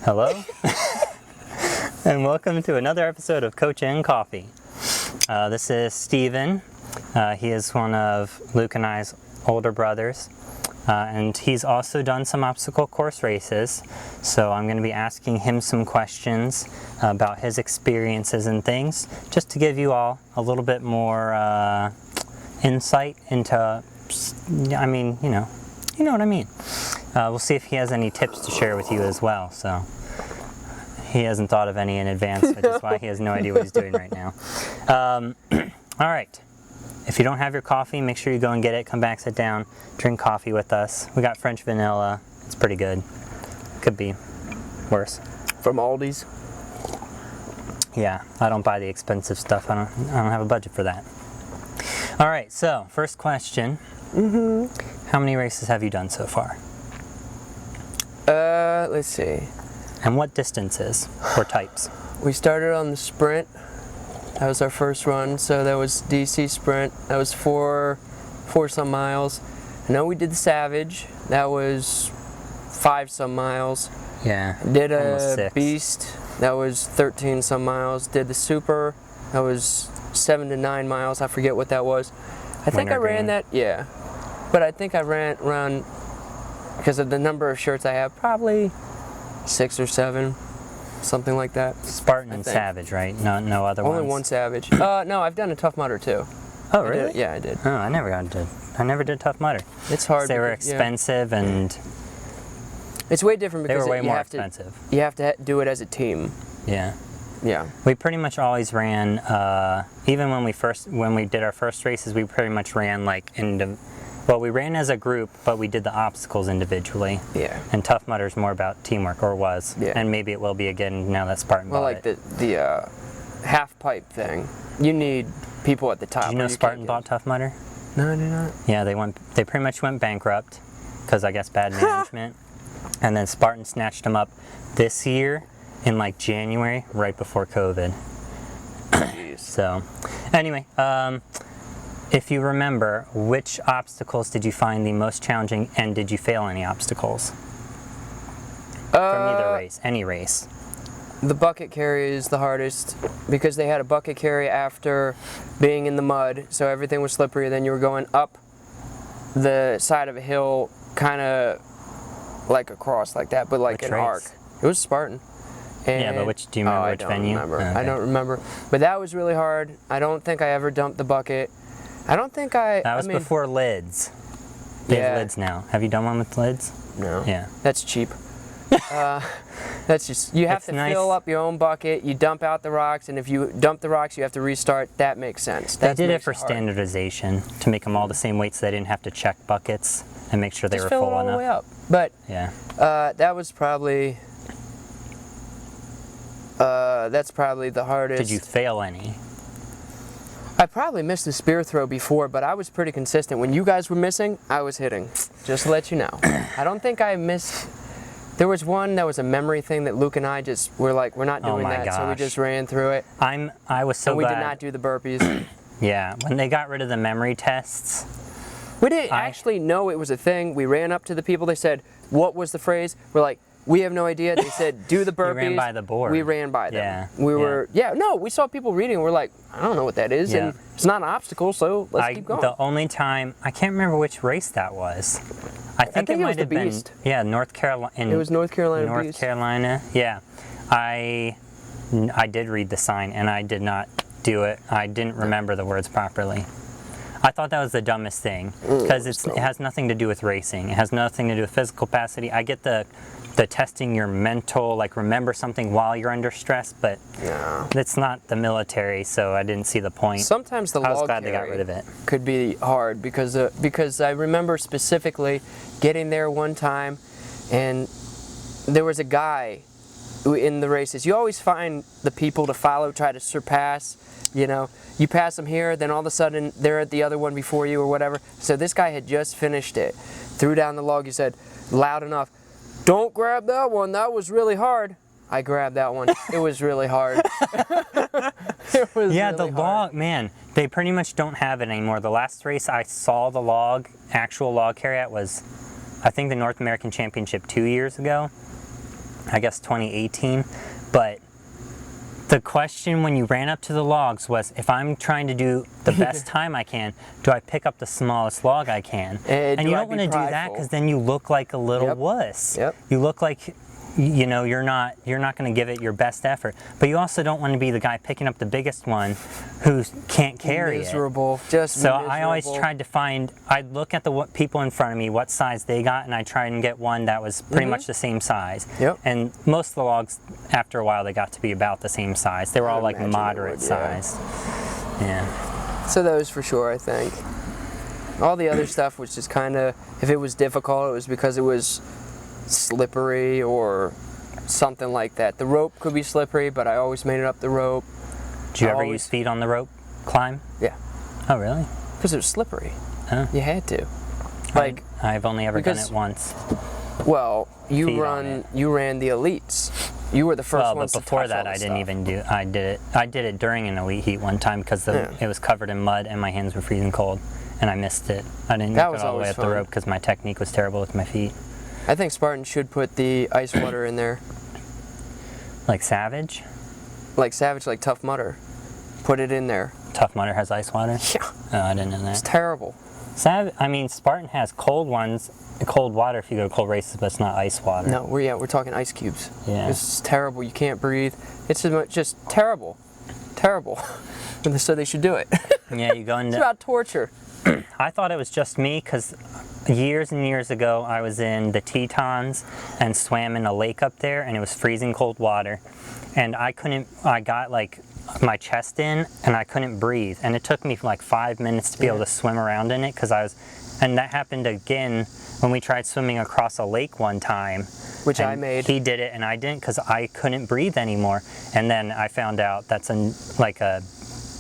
Hello, and welcome to another episode of Coach and Coffee. This is Steven. He is one of Luke and I's older brothers, and he's also done some obstacle course races, so I'm going to be asking him some questions about his experiences and things, just to give you all a little bit more insight into, I mean, you know what I mean. We'll see if he has any tips to share with you as well. So he hasn't thought of any in advance, which is why he has no idea what he's doing right now. All right. If you don't have your coffee, make sure you go and get it. Come back, sit down, drink coffee with us. We got French vanilla. It's pretty good. Could be worse. From Aldi's? Yeah, I don't buy the expensive stuff. I don't have a budget for that. All right. So first question. How many races have you done so far? Let's see. And what distances or types? We started on the sprint. That was our first run, so that was DC sprint. That was four some miles. And then we did the Savage. That was 5 some miles. Yeah. Did almost a 6. Beast. That was 13 some miles. Did the Super. That was 7 to 9 miles. I forget what that was. I think I ran that. Yeah. But I think I ran because of the number of shirts I have, probably 6 or 7, something like that. Spartan and Savage, right? No other ones? Only one Savage. No, I've done a Tough Mudder too. Oh, really? Yeah, I did. Oh, I never did Tough Mudder. It's hard. They were expensive and it's way different because they were way more expensive. You have to do it as a team. Yeah. Yeah. We pretty much always ran, even when we did our first races, we pretty much ran like well, we ran as a group, but we did the obstacles individually. Yeah. And Tough Mudder's more about teamwork, or was. Yeah. And maybe it will be again now that Spartan bought like it. the half pipe thing, you need people at the top. Did you know Spartan bought Tough Mudder? No, I did not. Yeah, they pretty much went bankrupt because I guess bad management. And then Spartan snatched them up this year in like January, right before COVID. Jeez. So, anyway, if you remember, which obstacles did you find the most challenging, and did you fail any obstacles? From either race, any race. The bucket carry is the hardest because they had a bucket carry after being in the mud, so everything was slippery. Then you were going up the side of a hill, kind of like across like that, but like Which an race? arc. It was Spartan. And, Yeah, but do you remember which venue? Remember. Oh, okay. I don't remember. But that was really hard. I don't think I ever dumped the bucket. I don't think That was before lids. They have lids now. Have you done one with lids? No. Yeah. That's cheap. That's just, you have to fill up your own bucket, you dump out the rocks, and if you dump the rocks, you have to restart. That makes sense. They did it for standardization, to make them all the same weight so they didn't have to check buckets and make sure they were full enough. Just fill it all the way up. But yeah. That was probably, that's probably the hardest. Did you fail any? I probably missed the spear throw before, but I was pretty consistent. When you guys were missing, I was hitting. Just to let you know. I don't think I missed. There was one that was a memory thing that Luke and I just were like, we're not doing that, so we just ran through it. I was so glad. And we did not do the burpees. Yeah, when they got rid of the memory tests. We didn't actually know it was a thing. We ran up to the people. They said, what was the phrase? We're like, we have no idea. They said, do the burpees. We ran by the board. We ran by them. Yeah. We saw people reading. We're like, I don't know what that is. Yeah. And it's not an obstacle, so let's keep going. The only time, I can't remember which race that was. I think it might have been. Beast. Yeah, North Carolina. It was North Carolina North Carolina, yeah. I did read the sign and I did not do it. I didn't remember the words properly. I thought that was the dumbest thing because it has nothing to do with racing. It has nothing to do with physical capacity. I get the testing your mental, like remember something while you're under stress, but it's not the military, so I didn't see the point. Sometimes the I was log glad they got rid of it. Could be hard because I remember specifically getting there one time and there was a guy in the races. You always find the people to follow, try to surpass. You pass them here, then all of a sudden they're at the other one before you or whatever. So this guy had just finished it, threw down the log. He said, loud enough, "Don't grab that one, that was really hard." I grabbed that one. It was really hard. It was yeah, really the log, man, they pretty much don't have it anymore. The last race I saw the actual log carry at was, I think, the North American Championship 2 years ago. I guess 2018, but the question when you ran up to the logs was, if I'm trying to do the best time I can, do I pick up the smallest log I can? And you don't want to do that because then you look like a little wuss. Yep. You look like, you know, you're not going to give it your best effort. But you also don't want to be the guy picking up the biggest one who can't carry Miserable. it. Just So miserable. I always tried to find, I'd look at the people in front of me, what size they got, and I tried and get one that was pretty much the same size. Yep. And most of the logs, after a while, they got to be about the same size. They were all like imagine they moderate would, yeah. size. Yeah. So those for sure, I think. All the other stuff was just kind of, if it was difficult, it was because it was slippery or something like that. The rope could be slippery, but I always made it up the rope. Did you ever use feet on the rope climb? Yeah. Oh, really? Because it was slippery. Oh. You had to. Like, I've only ever done because- it once. well, Feet on it. you ran the elites. You were the first Well, ones but to before touch all that, the I didn't stuff. even do. I did it during an elite heat one time because Yeah. it was covered in mud and my hands were freezing cold, and I missed it. I didn't That get was all the way always up the fun. rope because my technique was terrible with my feet. I think Spartan should put the ice water in there. Like Savage? Like Savage, like Tough Mudder. Put it in there. Tough Mudder has ice water? Yeah. Oh, I didn't know It's that. terrible. I mean, Spartan has cold ones, cold water if you go to cold races, but it's not ice water. No, we're talking ice cubes. Yeah. It's terrible. You can't breathe. It's just terrible. Terrible. So they should do it. Yeah, you go It's into. about torture. I thought it was just me because years and years ago I was in the Tetons and swam in a lake up there, and it was freezing cold water, and I got like my chest in and I couldn't breathe, and it took me like 5 minutes to be able to swim around in it and that happened again when we tried swimming across a lake one time, Which I and made. he did it and I didn't because I couldn't breathe anymore, and then I found out that's like a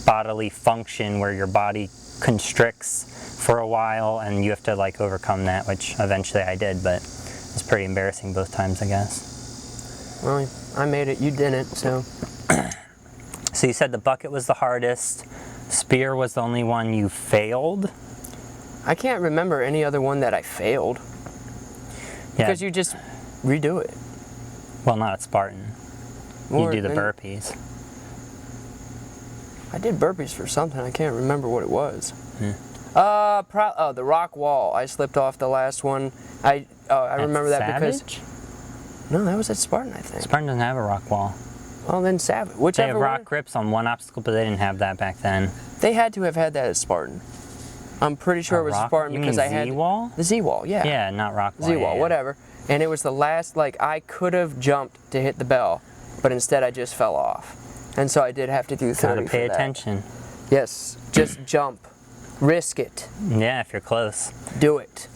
bodily function where your body constricts for a while and you have to like overcome that, which eventually I did, but it's pretty embarrassing both times, I guess. Well, I made it. You didn't, so. So you said the bucket was the hardest, spear was the only one you failed? I can't remember any other one that I failed. Yeah. Because you just redo it. Well, not at Spartan. Or You do the then- burpees. I did burpees for something. I can't remember what it was. Yeah. The rock wall. I slipped off the last one. I remember that Savage? because no, that was at Spartan, I think. Spartan doesn't have a rock wall. Well, then Savage. They Whichever have one. rock grips on one obstacle, but they didn't have that back then. They had to have had that at Spartan. I'm pretty sure A it was rock- Spartan you because mean I had Z-wall? the Z-wall. Yeah. Yeah, not rock wall. Z-wall, yeah. whatever. And it was the last. Like I could have jumped to hit the bell, but instead I just fell off, and so I did have to do 30 Gotta pay for that. attention. Yes, just jump, risk it, Yeah, if you're close. do it.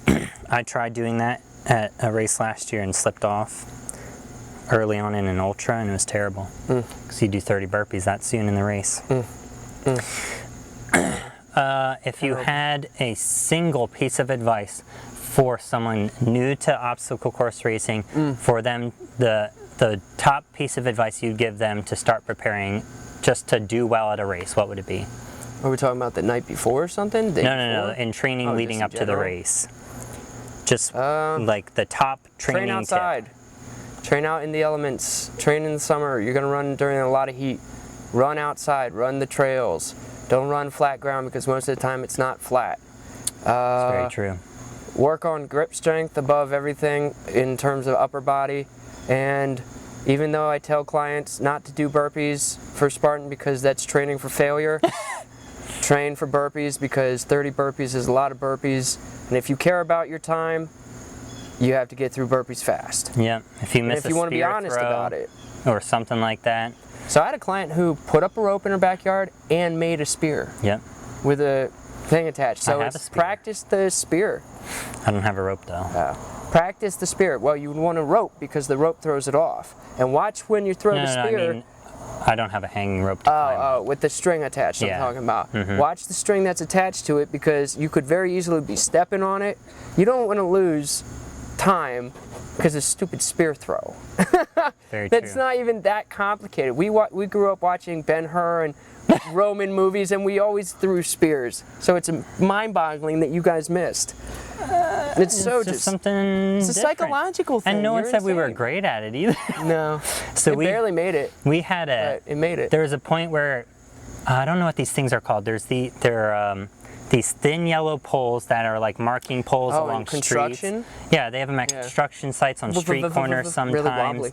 I tried doing that at a race last year and slipped off early on in an ultra, and it was terrible. Because you do 30 burpees that soon in the race. If you had a single piece of advice for someone new to obstacle course racing, for them, the top piece of advice you'd give them to start preparing just to do well at a race, what would it be? Are we talking about the night before or something? Day No. before? In training Oh, leading just in up to the general? race. Just Um, like the top training Train tip. outside. Train out in the elements. Train in the summer. You're going to run during a lot of heat. Run outside. Run the trails. Don't run flat ground because most of the time it's not flat. It's very true. Work on grip strength above everything in terms of upper body. And even though I tell clients not to do burpees for Spartan because that's training for failure, train for burpees because 30 burpees is a lot of burpees. And if you care about your time, you have to get through burpees fast. Yeah, if you And miss if a you want to be spear honest throw about it. or something like that. So I had a client who put up a rope in her backyard and made a spear Yep. with a thing attached. So I have a it's spear. practice the spear. I don't have a rope though. Practice the spear. Well, you would want a rope because the rope throws it off. And watch when you throw No, the no, spear. I mean, I don't have a hanging rope to climb. Oh, with the string attached, Yeah. I'm talking about. Mhm. Watch the string that's attached to it because you could very easily be stepping on it. You don't want to lose time because of stupid spear throw. Very That's true. not even that complicated. We grew up watching Ben-Hur and Roman movies, and we always threw spears. So it's mind-boggling that you guys missed. It's so just something. It's a different. psychological thing. And no one You're said we were insane. great at it either. No. So we barely made it. We had But it made it. There was a point where I don't know what these things are called. They're these thin yellow poles that are like marking poles Oh, along in construction? streets. Yeah, they have them at construction sites on street corners sometimes. Really wobbly.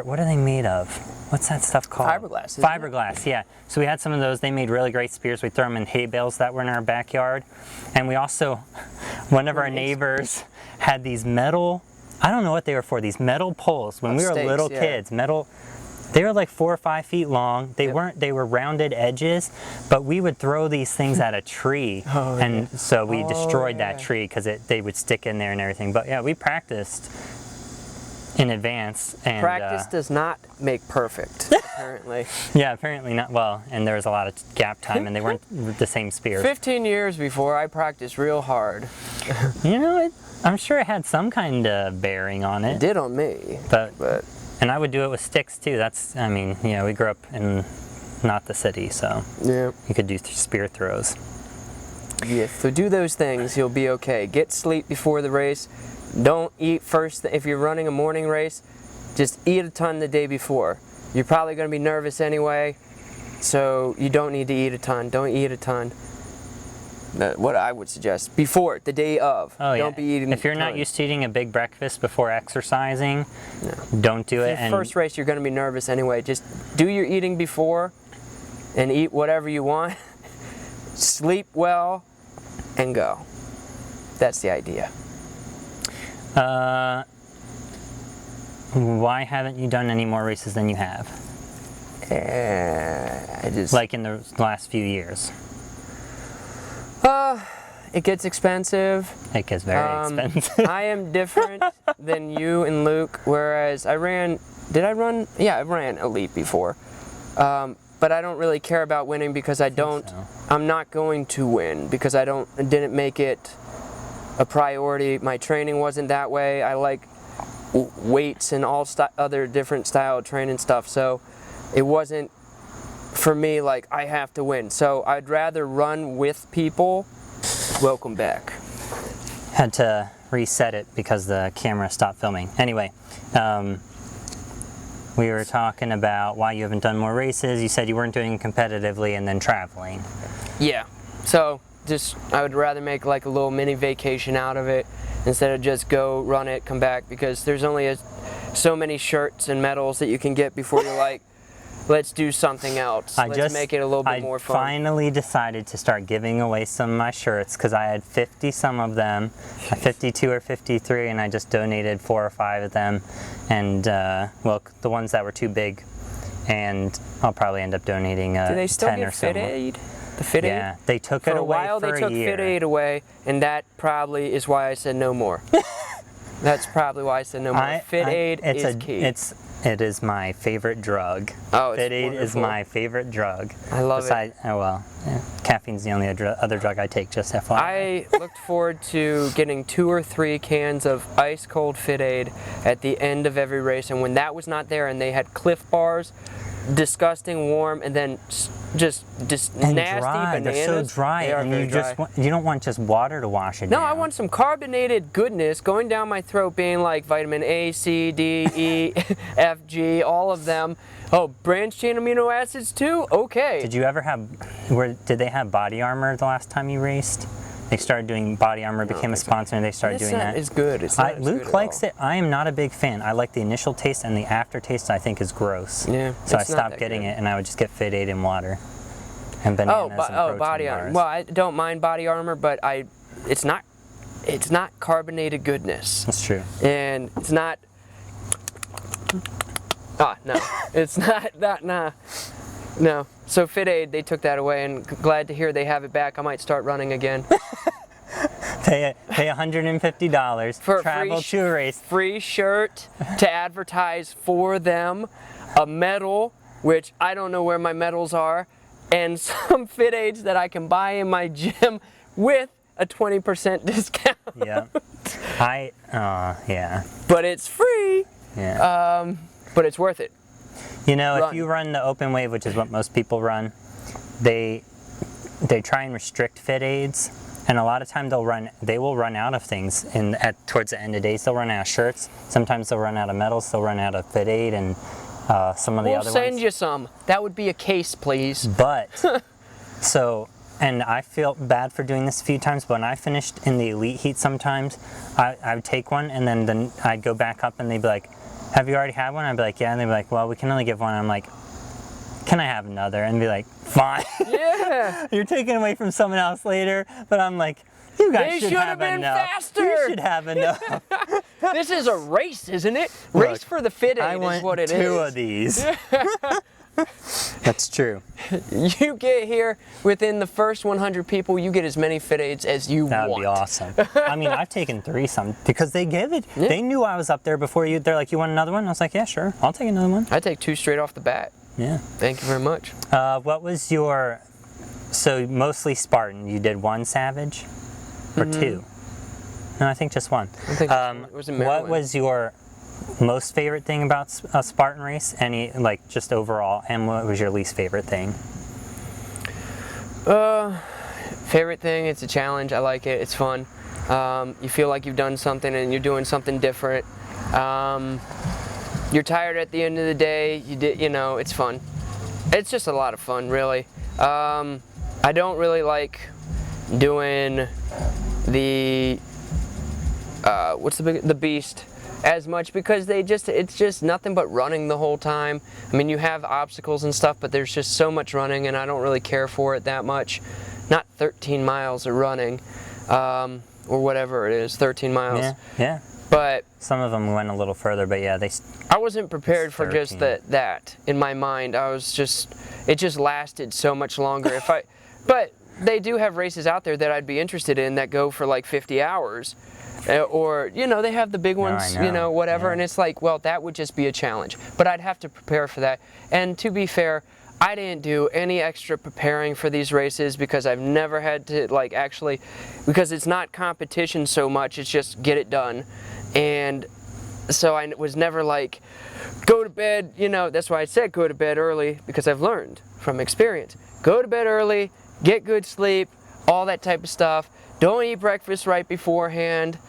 What are they made of? What's that stuff called? Fiberglass. Fiberglass, yeah. So we had some of those. They made really great spears. We throw them in hay bales that were in our backyard. And we also, one of our neighbors had these metal, I don't know what they were for, these metal poles. When we were stakes, little kids, they were like 4 or 5 feet long. They were rounded edges, but we would throw these things at a tree. So we destroyed that tree because they would stick in there and everything. But yeah, we practiced in advance. And Practice does not make perfect, apparently. yeah, apparently not. Well, and there was a lot of gap time and they weren't the same spears. 15 years before, I practiced real hard. You know, I'm sure it had some kind of bearing on It it. did on me. But But and I would do it with sticks too. I mean, you know, we grew up in not the city, so yeah. you could do spear throws. Yeah, so do those things, you'll be okay. Get sleep before the race. Don't eat first. If you're running a morning race, just eat a ton the day before. You're probably going to be nervous anyway, so you don't need to eat a ton. Don't eat a ton. What I would suggest before the day of. Oh yeah. Don't be eating. If you're not used to eating a big breakfast before exercising, don't do it. Your first race, you're going to be nervous anyway. Just do your eating before, and eat whatever you want. Sleep well, and go. That's the idea. Why haven't you done any more races than you have? I just Like in the last few years? it gets expensive. It gets very expensive. I am different than you and Luke. Whereas I ran Elite before, but I don't really care about winning because I'm not going to win because I didn't make it a priority. My training wasn't that way. I like weights and all other different style of training stuff. So it wasn't for me like I have to win. So I'd rather run with people. Welcome back. Had to reset it because the camera stopped filming. Anyway, we were talking about why you haven't done more races. You said you weren't doing it competitively and then traveling. Yeah. So I would rather make like a little mini vacation out of it instead of just go run it, come back, because there's only so many shirts and medals that you can get before you're like, let's do something else. Let's make it a little bit more fun. I finally decided to start giving away some of my shirts because I had 50 some of them, 52 or 53, and I just donated 4 or 5 of them. And well, the ones that were too big, and I'll probably end up donating 10 or so. Do they still get Fit Aid? The Fit Aid? Yeah, they took it away for a year. For a while they took Fit Aid away, and that probably is why I said no more. That's probably why I said no more. Fit Aid is key. It is my favorite drug. Oh, it's Fit Aid is wonderful. my favorite drug. I love it. Oh well, caffeine's the only other drug I take, just FYI. I looked forward to getting 2 or 3 cans of ice cold Fit Aid at the end of every race, and when that was not there and they had Cliff Bars, disgusting warm, and then just and nasty dry. bananas. They're so dry, They are and very you don't want just water to wash it No, down. I want some carbonated goodness going down my throat, being like vitamin A, C, D, E, F, G, all of them. Oh, branched chain amino acids too? Okay. Did you ever have? Did they have body armor the last time you raced? They started doing body armor, became a sponsor, and they started doing that. It's good. It's not as Luke good at likes all. it. I am not a big fan. I like the initial taste, and the aftertaste I think is gross. Yeah, So I it's not stopped that getting good. it, and I would just get Fit Aid and water, and bananas and protein body armor. bars. Well, I don't mind body armor, but it's not carbonated goodness, That's true. and it's not. No, it's not that. Nah, no. So Fit Aid, they took that away, and glad to hear they have it back. I might start running again. Pay $150 For a travel to a race. Free shirt to advertise for them, a medal, which I don't know where my medals are, and some Fit Aids that I can buy in my gym with a 20% discount. Yeah. Yeah. But it's free. Yeah. But it's worth it. You know, Run. if you run the open wave, which is what most people run, they try and restrict Fit Aids, And a lot of time they will run out of things towards the end of days. They'll run out of shirts. Sometimes they'll run out of medals. They'll run out of Fit Aid and some of the other ones. We'll send you some. That would be a case, please. But, and I feel bad for doing this a few times, but when I finished in the elite heat sometimes, I would take one and then I'd go back up and they'd be like, have you already had one? I'd be like, yeah. And they'd be like, well, we can only give one. I'm like, can I have another? And be like, fine. Yeah. You're taking away from someone else later, but I'm like, you guys should have been enough. faster. You should have enough. This is a race, isn't it? Race for the Fit Aid is what it is. I want 2 of these. That's true. You get here within the first 100 people, you get as many Fit Aids as you want. That would be awesome. I mean, I've taken 3 because they give it. Yeah. They knew I was up there before you. They're like, you want another one? I was like, yeah, sure. I'll take another one. I take 2 straight off the bat. Yeah. Thank you very much. What was your, so mostly Spartan, you did 1 Savage or 2? No, I think just 1. I think it was in Maryland. What was your most favorite thing about a Spartan race? Any, like, just overall, and what was your least favorite thing? Favorite thing, it's a challenge. I like it. It's fun. You feel like you've done something and you're doing something different. You're tired at the end of the day. It's fun. It's just a lot of fun, really. I don't really like doing the the beast as much because it's just nothing but running the whole time. I mean, you have obstacles and stuff, but there's just so much running, and I don't really care for it that much. Not 13 miles of running, or whatever it is, 13 miles. Yeah. But some of them went a little further, but yeah, I wasn't prepared for just that in my mind. It just lasted so much longer. But they do have races out there that I'd be interested in that go for like 50 hours. Or, they have the big ones, whatever. Yeah. And it's like, well, that would just be a challenge. But I'd have to prepare for that. And to be fair, I didn't do any extra preparing for these races because I've never had to, because it's not competition so much, it's just get it done. And so I was never like, go to bed, that's why I said go to bed early, because I've learned from experience. Go to bed early, get good sleep, all that type of stuff. Don't eat breakfast right beforehand.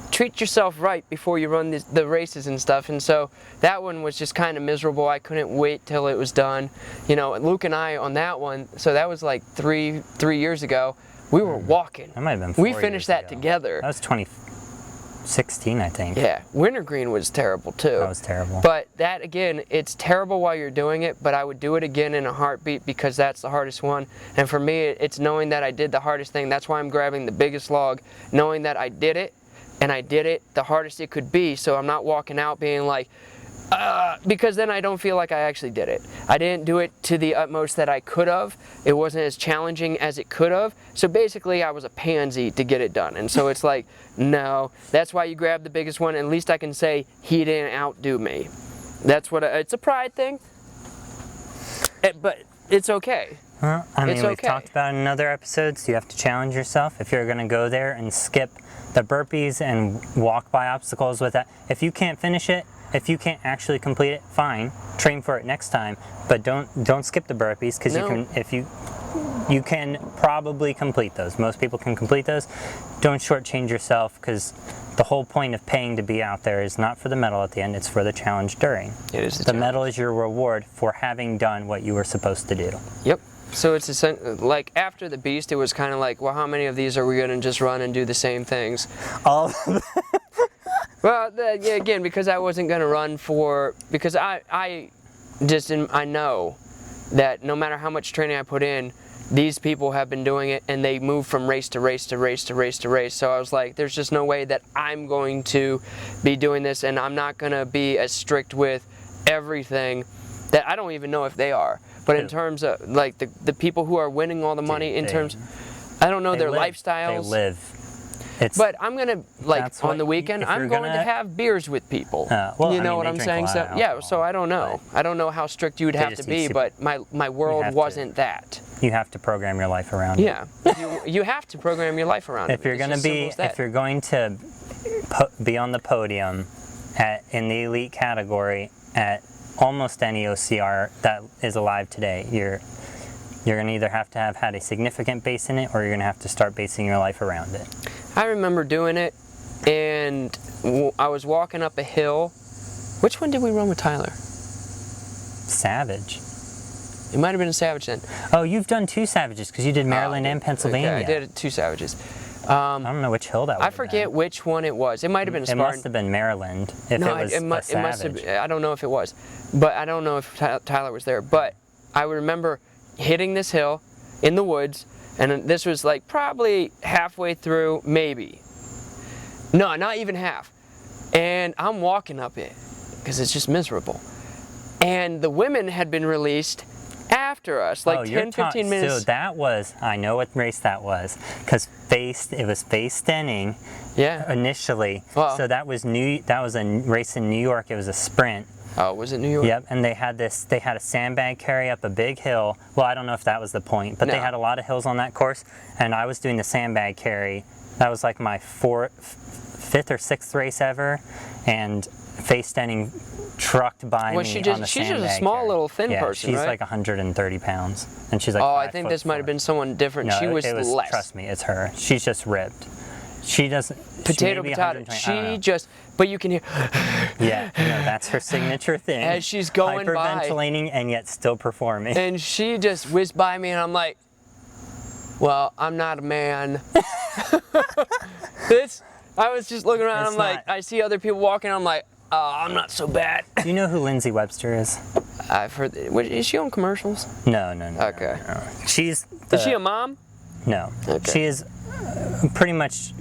Treat yourself right before you run the races and stuff. And so that one was just kind of miserable. I couldn't wait till it was done. Luke and I on that one, so that was like three years ago, we were walking. That might have been 4 We finished that together. That was 2016, I think. Yeah, Wintergreen was terrible too. That was terrible. But that, again, it's terrible while you're doing it, but I would do it again in a heartbeat because that's the hardest one. And for me, it's knowing that I did the hardest thing. That's why I'm grabbing the biggest log, knowing that I did it, and I did it the hardest it could be, so I'm not walking out being like, because then I don't feel like I actually did it. I didn't do it to the utmost that I could have. It wasn't as challenging as it could have. So basically I was a pansy to get it done. And so it's like, no, that's why you grab the biggest one. At least I can say he didn't outdo me. That's what, it's a pride thing, but it's okay. Well, we've talked about in other episodes, you have to challenge yourself. If you're going to go there and skip the burpees and walk by obstacles with that, if you can't finish it, if you can't actually complete it, fine, train for it next time, but don't skip the burpees, because you can probably complete those. Most people can complete those. Don't shortchange yourself, because the whole point of paying to be out there is not for the medal at the end, it's for the challenge during. It is the medal is your reward for having done what you were supposed to do. Yep. So it's like after the beast, it was kind of like, well, how many of these are we going to just run and do the same things? All Well, yeah, again, because I wasn't going to run because I know that no matter how much training I put in, these people have been doing it and they move from race to race to race to race to race. So I was like, there's just no way that I'm going to be doing this, and I'm not going to be as strict with everything that I don't even know if they are. But in terms of like the people who are winning all the money, I don't know their lifestyles. They live. But I'm gonna on the weekend. I'm going to have beers with people. You know what I'm saying? So yeah. So I don't know. I don't know how strict you would have to be, but my world wasn't that. You have to program your life around it. Yeah. you have to program your life around it. If you're going to be on the podium in the elite category at almost any OCR that is alive today, You're going to either have to have had a significant base in it, or you're going to have to start basing your life around it. I remember doing it, and I was walking up a hill. Which one did we run with Tyler? Savage. It might have been a Savage then. Oh, you've done 2 Savages, because you did Maryland and Pennsylvania. Okay, I did 2 Savages. I don't know which hill that was. I forget which one it was. It might have been a Spartan. It must have been Maryland if No, it was it a must Savage. have. I don't know if it was, but I don't know if Tyler was there. But I remember hitting this hill in the woods, and this was like probably halfway through, maybe. No, not even half. And I'm walking up it because it's just miserable. And the women had been released after us, like 10, 15 minutes. So that was, I know what race that was, because it was face standing initially. Wow. So that was a race in New York. It was a sprint. Oh, was it New York? Yep, and they had a sandbag carry up a big hill. Well, I don't know if that was the point, but they had a lot of hills on that course, and I was doing the sandbag carry. That was like my 5th or 6th race ever, and face standing trucked by me on the sandbag. She's just a small little thin person, she's right? like 130 pounds, and she's like I think this might have been someone different. No, she was less. Trust me, it's her. She's just ripped. She doesn't. Potato. But you can hear. Yeah, that's her signature thing. As she's going by. Hyperventilating and yet still performing. And she just whizzed by me, and I'm like, well, I'm not a man. I was just looking around, I see other people walking, I'm like, I'm not so bad. Do you know who Lindsay Webster is? I've heard. Is she on commercials? No. Okay. No. Is she a mom? No. Okay. She is pretty much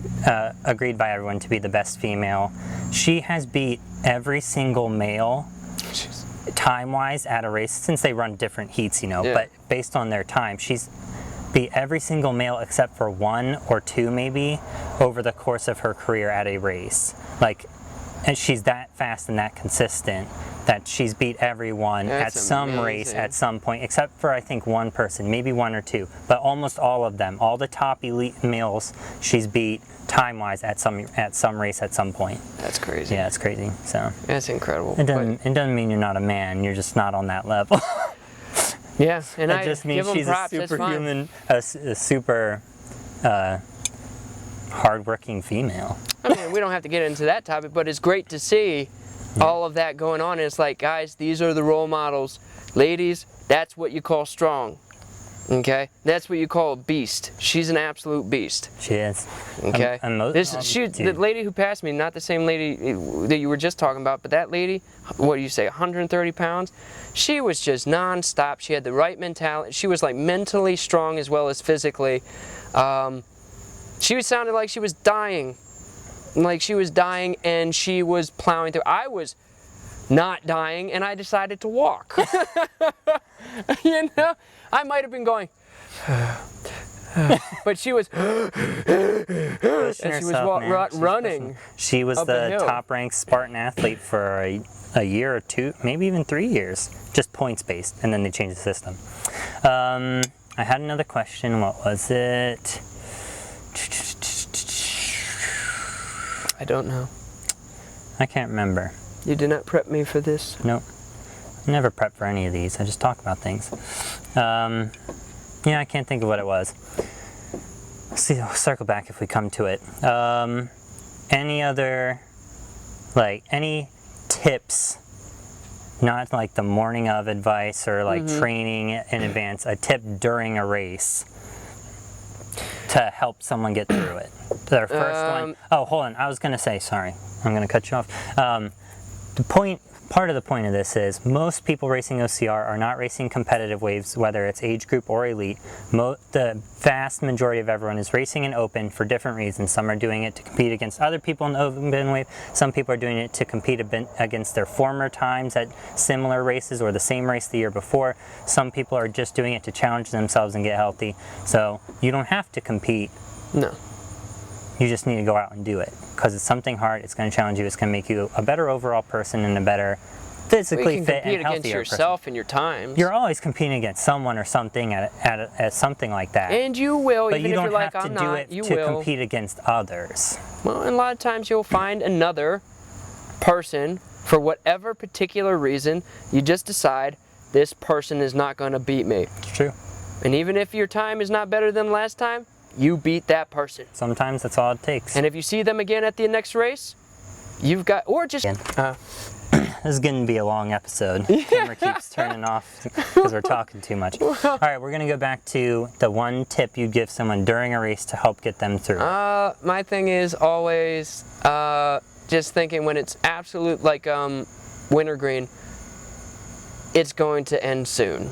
agreed by everyone to be the best female. She has beat every single male time-wise at a race, since they run different heats, but based on their time, she's beat every single male except for 1 or 2 maybe over the course of her career at a race. And she's that fast and that consistent that she's beat everyone at some race at some point, except for I think 1 person, maybe 1 or 2, but almost all of them, all the top elite males, she's beat time-wise at some race at some point. That's crazy. Yeah, it's crazy. So that's incredible. It doesn't mean you're not a man. You're just not on that level. Yeah, and it just means she's a superhuman, a super hardworking female. I mean, we don't have to get into that topic, but it's great to see all of that going on. And it's like, guys, these are the role models. Ladies, that's what you call strong. Okay? That's what you call a beast. She's an absolute beast. She is. Okay? The lady who passed me, not the same lady that you were just talking about, but that lady, what do you say, 130 pounds? She was just non-stop. She had the right mentality. She was like mentally strong as well as physically. She sounded like she was dying. Like she was dying and she was plowing through. I was not dying and I decided to walk. I might have been going, but she was, and she was running. She was the top-ranked Spartan athlete for a year or 2, maybe even 3 years, just points-based, and then they changed the system. I had another question. What was it? I don't know. I can't remember. You did not prep me for this? Nope. I never prep for any of these. I just talk about things. Yeah, I can't think of what it was. See, I'll circle back if we come to it. Any other, any tips, not like the morning of advice or training in advance, a tip during a race to help someone get through it? Their first one. Oh, hold on. I was going to say, sorry. I'm going to cut you off. Part of the point of this is most people racing OCR are not racing competitive waves, whether it's age group or elite. The vast majority of everyone is racing in open for different reasons. Some are doing it to compete against other people in the open wave. Some people are doing it to compete against their former times at similar races or the same race the year before. Some people are just doing it to challenge themselves and get healthy. So you don't have to compete. No. You just need to go out and do it, because it's something hard. It's going to challenge you. It's going to make you a better overall person and a better physically fit and healthier person. You can compete against yourself and your times. You're always competing against someone or something at something like that. And you will, but even if you're like, I'm not, you will. But you don't have to do it to compete against others. Well, and a lot of times you'll find another person, for whatever particular reason, you just decide, this person is not going to beat me. It's true. And even if your time is not better than last time, you beat that person. Sometimes that's all it takes. And if you see them again at the next race, you've got, or just... This is going to be a long episode. The camera keeps turning off because we're talking too much. All right, we're going to go back to the one tip you'd give someone during a race to help get them through. My thing is always just thinking when it's absolute, like wintergreen, it's going to end soon.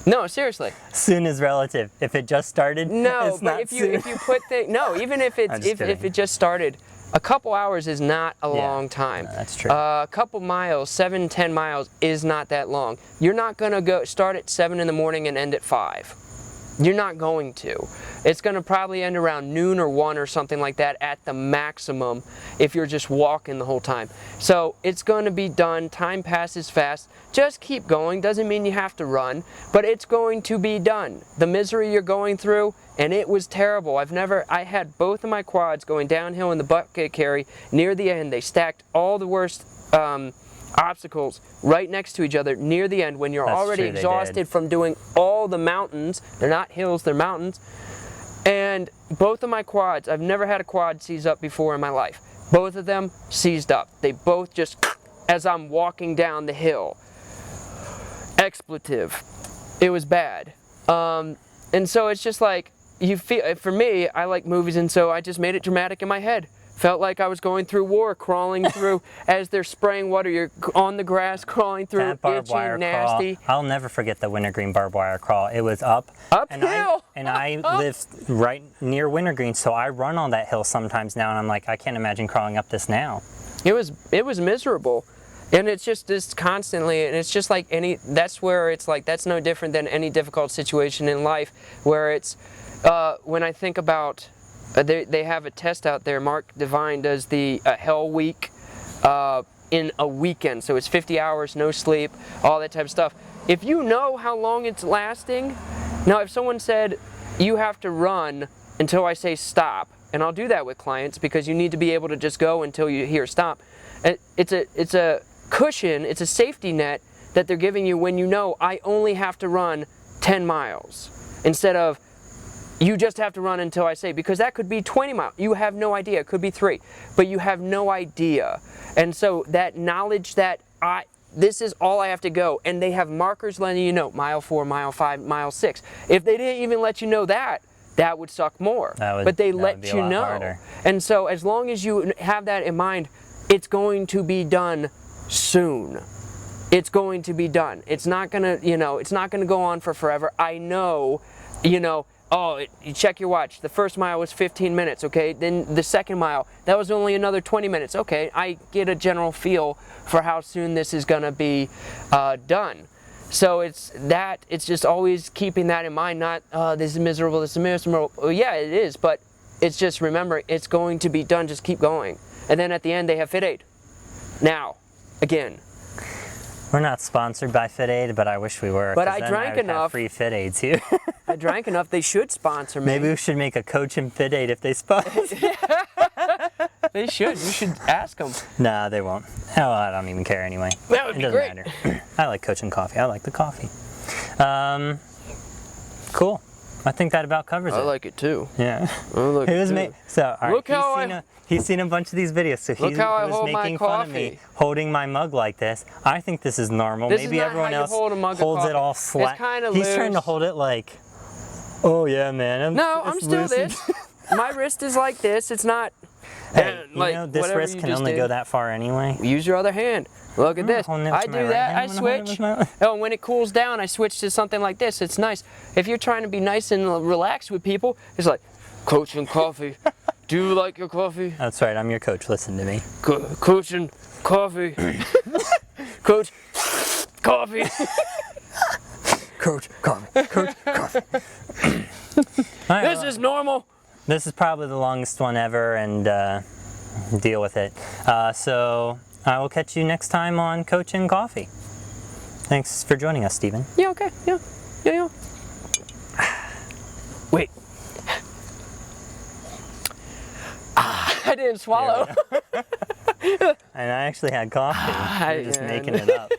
No, seriously. Soon is relative. If it just started, no, it's but not if you soon. if you put no, even if it's if it just started, a couple hours is not a long time. No, that's true. A couple miles, 7-10 miles is not that long. You're not gonna go start at 7 in the morning and end at 5. You're not going to. It's gonna probably end around noon or 1 or something like that at the maximum if you're just walking the whole time. So it's gonna be done. Time passes fast. Just keep going. Doesn't mean you have to run, but it's going to be done. The misery you're going through, and it was terrible. I had both of my quads going downhill in the bucket carry near the end. They stacked all the worst obstacles right next to each other near the end when you're already exhausted from doing all the mountains. They're not hills, they're mountains. And both of my quads, I've never had a quad seize up before in my life. Both of them seized up. They both just, as I'm walking down the hill. Expletive. It was bad. And so it's just like, you feel, for me, I like movies, and so I just made it dramatic in my head. Felt like I was going through war, crawling through as they're spraying water. You're on the grass, crawling through, that barbed wire itchy, nasty. Crawl. I'll never forget the wintergreen barbed wire crawl. It was uphill, and I live right near wintergreen, so I run on that hill sometimes now, and I'm like, I can't imagine crawling up this now. It was miserable, and it's just this constantly, and it's just like that's where it's like, that's no different than any difficult situation in life, where it's when I think about. They have a test out there. Mark Devine does the Hell Week in a weekend. So it's 50 hours, no sleep, all that type of stuff. If you know how long it's lasting, now if someone said you have to run until I say stop, and I'll do that with clients because you need to be able to just go until you hear stop. It's a cushion, it's a safety net that they're giving you when you know I only have to run 10 miles instead of you just have to run until I say, because that could be 20 miles. You have no idea. It could be 3, but you have no idea. And so that knowledge that this is all I have to go, and they have markers letting you know, mile 4, mile 5, mile 6. If they didn't even let you know that would suck more. But they let you know. Harder. And so as long as you have that in mind, it's going to be done soon. It's going to be done. It's not gonna, it's not gonna go on for forever. I know, oh, you check your watch. The first mile was 15 minutes, okay? Then the second mile, that was only another 20 minutes. Okay, I get a general feel for how soon this is gonna be done. So it's just always keeping that in mind, not, this is miserable, this is miserable. Well, yeah, it is, but it's just remember, it's going to be done, just keep going. And then at the end, they have Fit Aid. Now, again. We're not sponsored by Fit Aid, but I wish we were. But I drank enough. Have free Fit Aids here. I drank enough. They should sponsor me. Maybe we should make a Coach and Fit Aid if they sponsor. They should. You should ask them. Nah, they won't. Hell, I don't even care anyway. That would be great. It doesn't matter. I like Coach and coffee. I like the coffee. Cool. I think that about covers it. I like it too. Yeah. I like it too. So, all right, look how he's seen a bunch of these videos, so he was making fun of me holding my mug like this. I think this is normal. Maybe everyone else holds it all flat. It's kind of He's trying to hold it like, oh yeah, man. I'm still this. My wrist is like this. It's not. Hey, this wrist can only go that far anyway. Use your other hand. Look at this. I do that. I switch. Oh, when it cools down, I switch to something like this. It's nice. If you're trying to be nice and relaxed with people, it's like, Coach and coffee. Do you like your coffee? That's right. I'm your coach. Listen to me. Coach and coffee. Coach, coffee. Coach, coffee. Coach, coffee. This is normal. This is probably the longest one ever, and deal with it. So I will catch you next time on Coach and Coffee. Thanks for joining us, Stephen. Yeah, okay. Yeah. Wait. I didn't swallow. And I actually had coffee. You're just making it up.